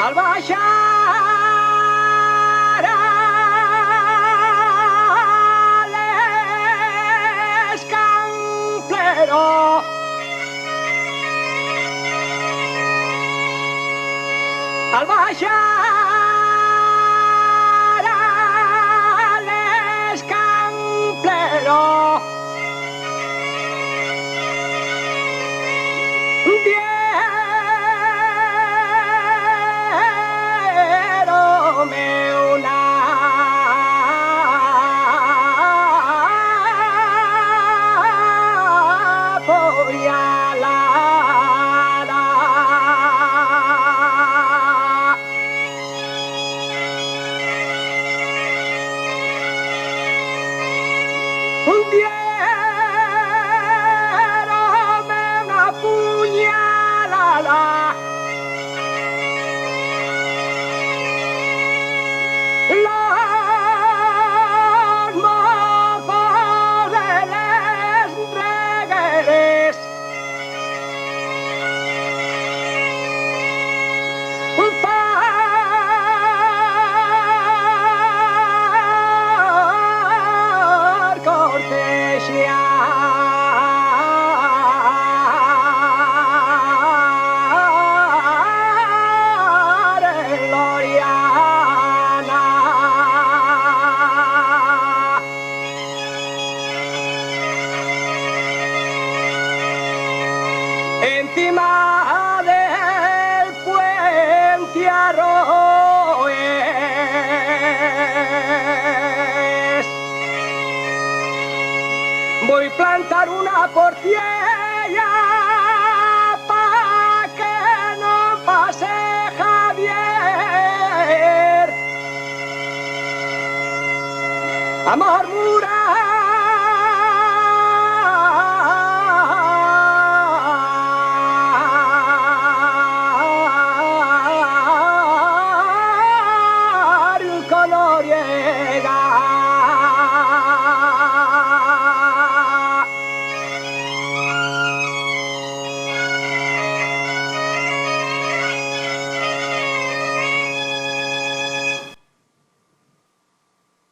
al baixar a l'Escamplero al baixar a l'Escamplero dieronme una puñalada. Dieronme una puñalada. Los mozos de les regueres per cortejar Gloriana. Encima del puente Arroes voy a plantar una portiella pa' que no pase Javier a murmurar